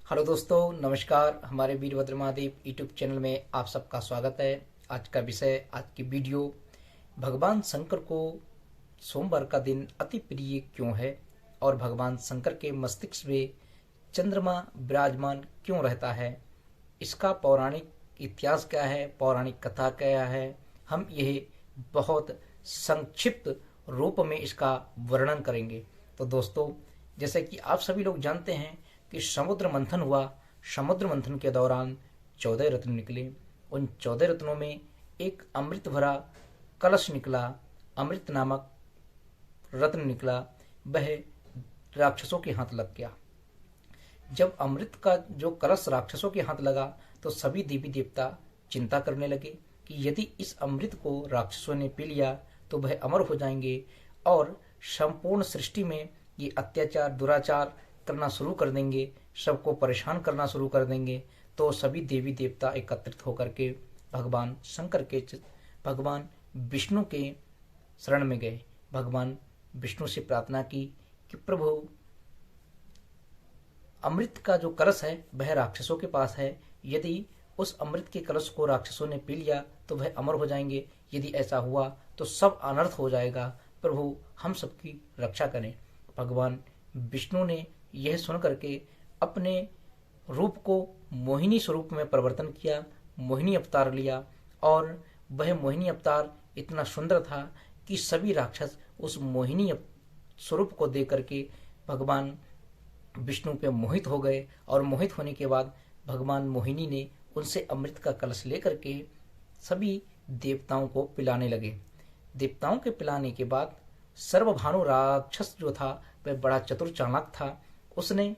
Hello दोस्तों, नमस्कार। हमारे वीरभद्र महादेव यूट्यूब चैनल में आप सबका स्वागत है। आज का विषय, आज की वीडियो, भगवान शंकर को सोमवार का दिन अति प्रिय क्यों है और भगवान शंकर के मस्तिष्क में चंद्रमा विराजमान क्यों रहता है, इसका पौराणिक इतिहास क्या है, पौराणिक कथा क्या है, हम यह बहुत संक्षिप्त रूप में इसका वर्णन करेंगे। तो दोस्तों, जैसे कि आप सभी लोग जानते हैं कि समुद्र मंथन हुआ। समुद्र मंथन के दौरान 14 रत्न निकले। उन 14 रत्नों में एक अमृत भरा कलश निकला, अमृत नामक रत्न निकला। वह राक्षसों के हाथ लग गया। जब अमृत का जो कलश राक्षसों के हाथ लगा तो सभी देवी देवता चिंता करने लगे कि यदि इस अमृत को राक्षसों ने पी लिया तो वह अमर हो जाएंगे और संपूर्ण सृष्टि में ये अत्याचार दुराचार करना शुरू कर देंगे, सबको परेशान करना शुरू कर देंगे। तो सभी देवी देवता एकत्रित होकर के भगवान शंकर के भगवान विष्णु के शरण में गए। भगवान विष्णु से प्रार्थना की कि प्रभु, अमृत का जो कलश है वह राक्षसों के पास है। यदि उस अमृत के कलश को राक्षसों ने पी लिया तो वह अमर हो जाएंगे। यदि ऐसा हुआ तो सब अनर्थ हो जाएगा। प्रभु, हम सबकी रक्षा करें। भगवान विष्णु ने यह सुन करके अपने रूप को मोहिनी स्वरूप में परिवर्तन किया, मोहिनी अवतार लिया। और वह मोहिनी अवतार इतना सुंदर था कि सभी राक्षस उस मोहिनी स्वरूप को देख करके भगवान विष्णु पे मोहित हो गए। और मोहित होने के बाद भगवान मोहिनी ने उनसे अमृत का कलश लेकर के सभी देवताओं को पिलाने लगे। देवताओं के पिलाने के बाद सर्वभानु राक्षस जो था वह बड़ा चतुर चालाक था। उसने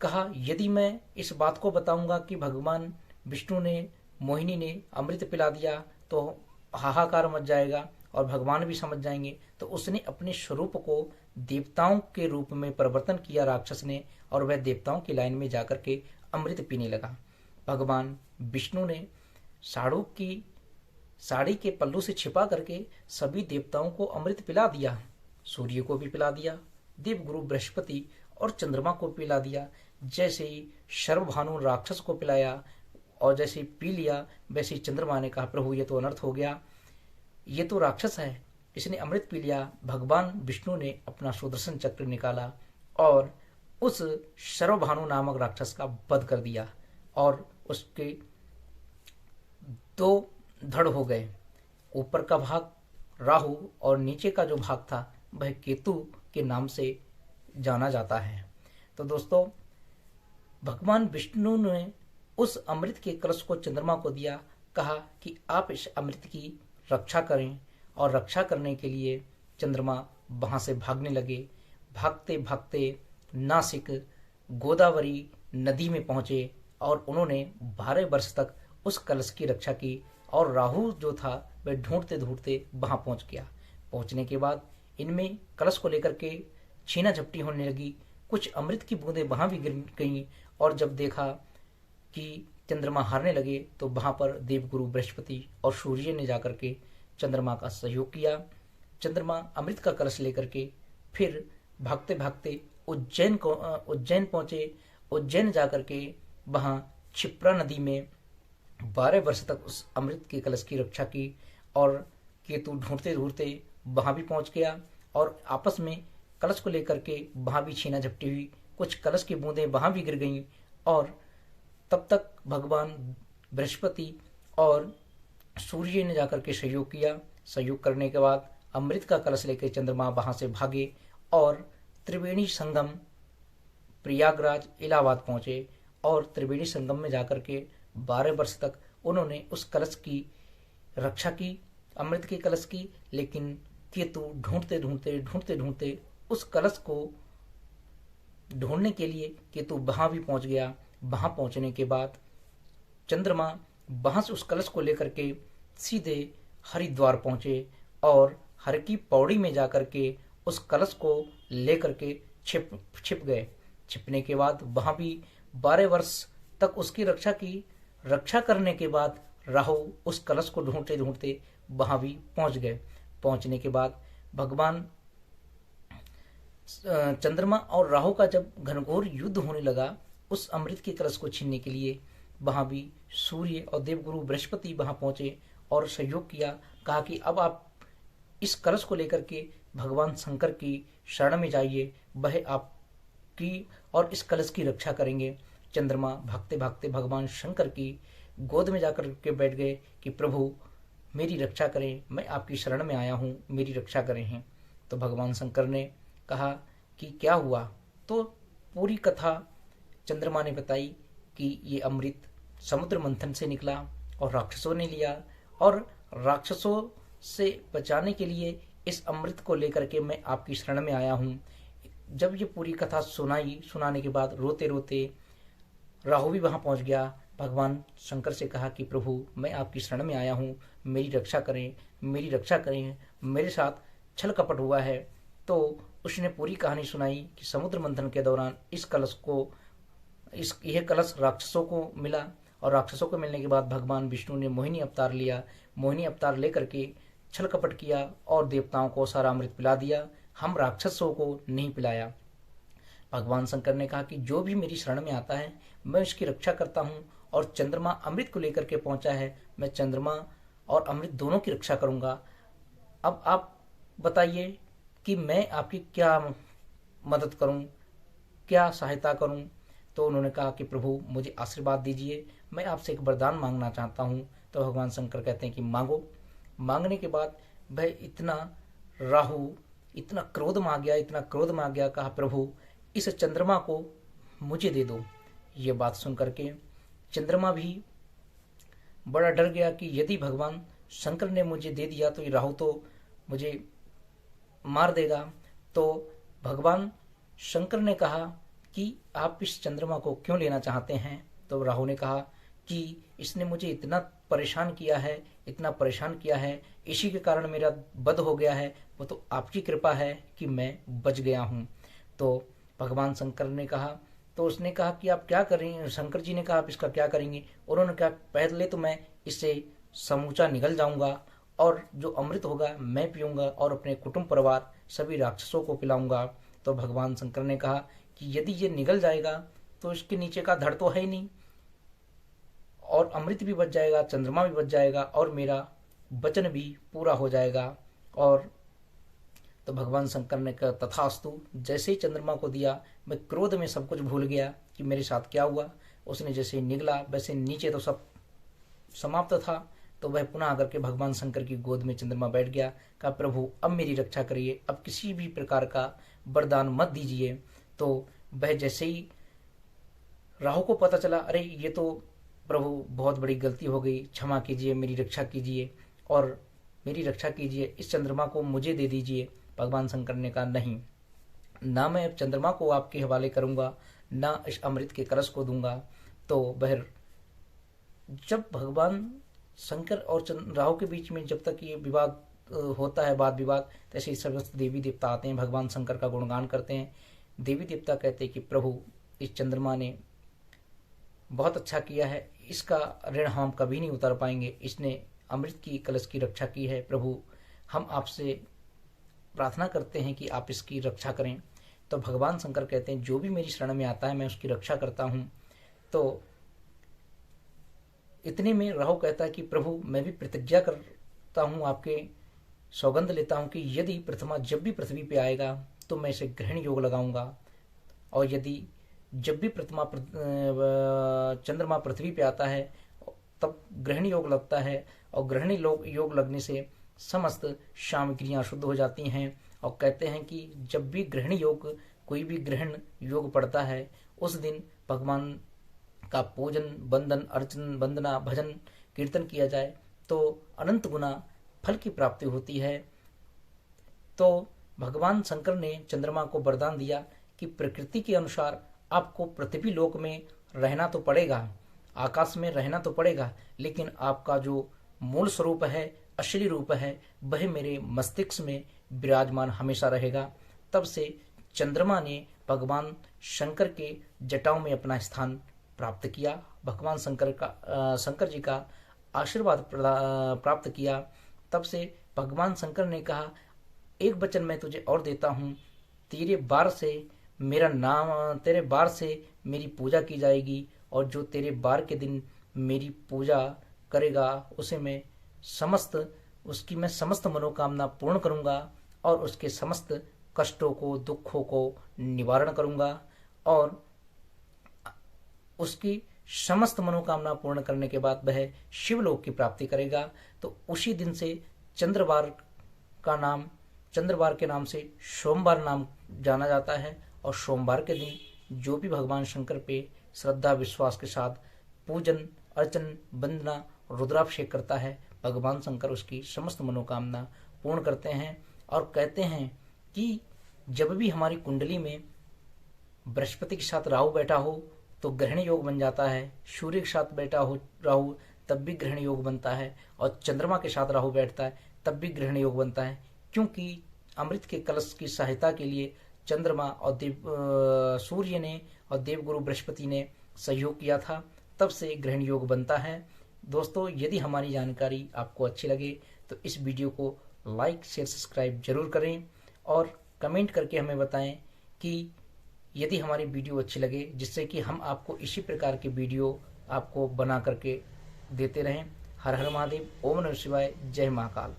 कहा, यदि मैं इस बात को बताऊंगा कि भगवान विष्णु ने, मोहिनी ने अमृत पिला दिया तो हाहाकार मच जाएगा और भगवान भी समझ जाएंगे। तो उसने अपने स्वरूप को देवताओं के रूप में परिवर्तन किया राक्षस ने, और वह देवताओं की लाइन में जाकर के अमृत पीने लगा। भगवान विष्णु ने साड़ी के पल्लू से छिपा करके सभी देवताओं को अमृत पिला दिया। सूर्य को भी पिला दिया, देवगुरु बृहस्पति और चंद्रमा को पिला दिया। जैसे ही सर्वभानु राक्षस को पिलाया और जैसे ही पी लिया, वैसे ही चंद्रमा ने कहा, प्रभु ये तो अनर्थ हो गया, ये तो राक्षस है, इसने अमृत पी लिया। भगवान विष्णु ने अपना सुदर्शन चक्र निकाला और उस सर्वभानु नामक राक्षस का वध कर दिया और उसके दो धड़ हो गए। ऊपर का भाग राहु और नीचे का जो भाग था वह केतु के नाम से जाना जाता है। तो दोस्तों, भगवान विष्णु ने उस अमृत के कलश को चंद्रमा को दिया, कहा कि आप इस अमृत की रक्षा करें। और रक्षा करने के लिए चंद्रमा वहां से भागने लगे। भागते भागते नासिक गोदावरी नदी में पहुंचे और उन्होंने 12 वर्ष तक उस कलश की रक्षा की। और राहु जो था वह ढूंढते ढूंढते वहां पहुंच गया। पहुंचने के बाद इनमें कलश को लेकर के छीना झपटी होने लगी। कुछ अमृत की बूंदें वहां भी गिर गईं। और जब देखा कि चंद्रमा हारने लगे तो वहां पर देवगुरु बृहस्पति और सूर्य ने जाकर के चंद्रमा का सहयोग किया। चंद्रमा अमृत का कलश लेकर के फिर भागते भागते उज्जैन पहुंचे। उज्जैन जाकर के वहां क्षिप्रा नदी में 12 वर्ष तक उस अमृत के कलश की रक्षा की। और केतु ढूंढते ढूंढते वहां भी पहुंच गया और आपस में कलश को लेकर के वहां भी छीना झपटी हुई। कुछ कलश की बूंदें वहां भी गिर गईं। और तब तक भगवान बृहस्पति और सूर्य ने जाकर के सहयोग किया। सहयोग करने के बाद अमृत का कलश लेकर चंद्रमा वहां से भागे और त्रिवेणी संगम प्रयागराज इलाहाबाद पहुंचे। और त्रिवेणी संगम में जाकर के 12 वर्ष तक उन्होंने उस कलश की रक्षा की, अमृत के कलश की। लेकिन केतु ढूंढते ढूंढते उस कलश को ढूंढने के लिए केतु वहां भी पहुंच गया। वहां पहुंचने के बाद चंद्रमा वहां से उस कलश को लेकर के सीधे हरिद्वार पहुंचे और हर की पौड़ी में जाकर के उस कलश को लेकर के छिप गए। छिपने के बाद वहां भी 12 वर्ष तक उसकी रक्षा की। रक्षा करने के बाद राहु उस कलश को ढूंढते ढूंढते वहां भी पहुंच गए। पहुंचने के बाद भगवान चंद्रमा और राहु का जब घनघोर युद्ध होने लगा, उस अमृत के कलश को छीनने के लिए वहां भी सूर्य और देवगुरु बृहस्पति वहां पहुंचे और सहयोग किया। कहा कि अब आप इस कलश को लेकर के भगवान शंकर की शरण में जाइए, वह आपकी और इस कलश की रक्षा करेंगे। चंद्रमा भागते भागते भगवान शंकर की गोद में जाकर के बैठ गए कि प्रभु मेरी रक्षा करें, मैं आपकी शरण में आया हूँ, मेरी रक्षा करें हैं। तो भगवान शंकर ने कहा कि क्या हुआ। तो पूरी कथा चंद्रमा ने बताई कि ये अमृत समुद्र मंथन से निकला और राक्षसों ने लिया, और राक्षसों से बचाने के लिए इस अमृत को लेकर के मैं आपकी शरण में आया हूँ। जब ये पूरी कथा सुनाने के बाद रोते रोते राहु भी वहां पहुंच गया। भगवान शंकर से कहा कि प्रभु मैं आपकी शरण में आया हूँ, मेरी रक्षा करें, मेरी रक्षा करें, मेरे साथ छल कपट हुआ है। तो उसने पूरी कहानी सुनाई कि समुद्र मंथन के दौरान यह कलश राक्षसों को मिला, और राक्षसों को मिलने के बाद भगवान विष्णु ने मोहिनी अवतार लिया। मोहिनी अवतार लेकर के छल कपट किया और देवताओं को सारा अमृत पिला दिया, हम राक्षसों को नहीं पिलाया। भगवान शंकर ने कहा कि जो भी मेरी शरण में आता है मैं उसकी रक्षा करता हूँ, और चंद्रमा अमृत को लेकर के पहुंचा है, मैं चंद्रमा और अमृत दोनों की रक्षा करूंगा। अब आप बताइए कि मैं आपकी क्या मदद करूं, क्या सहायता करूं। तो उन्होंने कहा कि प्रभु मुझे आशीर्वाद दीजिए, मैं आपसे एक वरदान मांगना चाहता हूं। तो भगवान शंकर कहते हैं कि मांगो। मांगने के बाद राहु इतना क्रोध में आ गया, इतना क्रोध में आ गया, कहा प्रभु इस चंद्रमा को मुझे दे दो। ये बात सुनकर के चंद्रमा भी बड़ा डर गया कि यदि भगवान शंकर ने मुझे दे दिया तो ये राहु तो मुझे मार देगा। तो भगवान शंकर ने कहा कि आप इस चंद्रमा को क्यों लेना चाहते हैं। तो राहु ने कहा कि इसने मुझे इतना परेशान किया है, इतना परेशान किया है, इसी के कारण मेरा वध हो गया है, वो तो आपकी कृपा है कि मैं बच गया हूँ। तो भगवान शंकर ने कहा, तो उसने कहा कि आप क्या करेंगे। शंकर जी ने कहा आप इसका क्या करेंगे। उन्होंने कहा पहले तो मैं इससे समूचा निगल जाऊंगा, और जो अमृत होगा मैं पीऊंगा और अपने कुटुंब परिवार सभी राक्षसों को पिलाऊंगा। तो भगवान शंकर ने कहा कि यदि ये निगल जाएगा तो इसके नीचे का धड़ तो है ही नहीं, और अमृत भी बच जाएगा, चंद्रमा भी बच जाएगा, और मेरा वचन भी पूरा हो जाएगा। और तो भगवान शंकर ने कहा तथास्तु। जैसे ही चंद्रमा को दिया, मैं क्रोध में सब कुछ भूल गया कि मेरे साथ क्या हुआ। उसने जैसे निगला वैसे नीचे तो सब समाप्त था। तो वह पुनः आकर के भगवान शंकर की गोद में चंद्रमा बैठ गया। कहा प्रभु अब मेरी रक्षा करिए, अब किसी भी प्रकार का वरदान मत दीजिए। तो वह जैसे ही राहु को पता चला, अरे ये तो प्रभु बहुत बड़ी गलती हो गई, क्षमा कीजिए, मेरी रक्षा कीजिए और मेरी रक्षा कीजिए, इस चंद्रमा को मुझे दे दीजिए। भगवान शंकर ने कहा नहीं, ना मैं चंद्रमा को आपके हवाले करूंगा, ना इस अमृत के कलश को दूंगा। तो वह जब भगवान शंकर और राहु के बीच में जब तक ये विवाद होता है, वाद विवाद, तैसे ही समस्त देवी देवता आते हैं, भगवान शंकर का गुणगान करते हैं। देवी देवता कहते हैं कि प्रभु इस चंद्रमा ने बहुत अच्छा किया है, इसका ऋण हम कभी नहीं उतार पाएंगे, इसने अमृत की कलश की रक्षा की है। प्रभु हम आपसे प्रार्थना करते हैं कि आप इसकी रक्षा करें। तो भगवान शंकर कहते हैं जो भी मेरी शरण में आता है मैं उसकी रक्षा करता हूँ। तो इतने में राहु कहता है कि प्रभु मैं भी प्रतिज्ञा करता हूँ, आपके सौगंध लेता हूँ कि यदि प्रथमा जब भी पृथ्वी पे आएगा तो मैं इसे ग्रहण योग लगाऊंगा, और यदि जब भी चंद्रमा पृथ्वी पे आता है तब ग्रहण योग लगता है, और ग्रहण योग लगने से समस्त सामग्रियां शुद्ध हो जाती हैं। और कहते हैं कि जब भी ग्रहण योग, कोई भी ग्रहण योग पड़ता है, उस दिन भगवान का पूजन, बंदन, अर्चन, वंदना, भजन, कीर्तन किया जाए तो अनंत गुना फल की प्राप्ति होती है। तो भगवान शंकर ने चंद्रमा को वरदान दिया कि प्रकृति के अनुसार आपको पृथ्वी लोक में रहना तो पड़ेगा, आकाश में रहना तो पड़ेगा, लेकिन आपका जो मूल स्वरूप है, असली रूप है, वह मेरे मस्तिष्क में विराजमान हमेशा रहेगा। तब से चंद्रमा ने भगवान शंकर के जटाओं में अपना स्थान प्राप्त किया, भगवान शंकर जी का आशीर्वाद प्राप्त किया। तब से भगवान शंकर ने कहा एक वचन मैं तुझे और देता हूँ, तेरे बार से मेरी पूजा की जाएगी, और जो तेरे बार के दिन मेरी पूजा करेगा उसे मैं उसकी मैं समस्त मनोकामना पूर्ण करूंगा, और उसके समस्त कष्टों को, दुखों को निवारण करूंगा, और उसकी समस्त मनोकामना पूर्ण करने के बाद वह शिवलोक की प्राप्ति करेगा। तो उसी दिन से चंद्रवार के नाम से सोमवार नाम जाना जाता है, और सोमवार के दिन जो भी भगवान शंकर पे श्रद्धा विश्वास के साथ पूजन अर्चन वंदना रुद्राभिषेक करता है, भगवान शंकर उसकी समस्त मनोकामना पूर्ण करते हैं। और कहते हैं कि जब भी हमारी कुंडली में बृहस्पति के साथ राहु बैठा हो तो ग्रहण योग बन जाता है, सूर्य के साथ बैठा हो राहु तब भी ग्रहण योग बनता है, और चंद्रमा के साथ राहु बैठता है तब भी ग्रहण योग बनता है। क्योंकि अमृत के कलश की सहायता के लिए चंद्रमा और सूर्य ने और देवगुरु बृहस्पति ने सहयोग किया था, तब से ग्रहण योग बनता है। दोस्तों, यदि हमारी जानकारी आपको अच्छी लगे तो इस वीडियो को लाइक शेयर सब्सक्राइब जरूर करें, और कमेंट करके हमें बताएं कि यदि हमारी वीडियो अच्छी लगे, जिससे कि हम आपको इसी प्रकार की वीडियो आपको बना करके देते रहें। हर हर महादेव, ओम नमः शिवाय, जय महाकाल।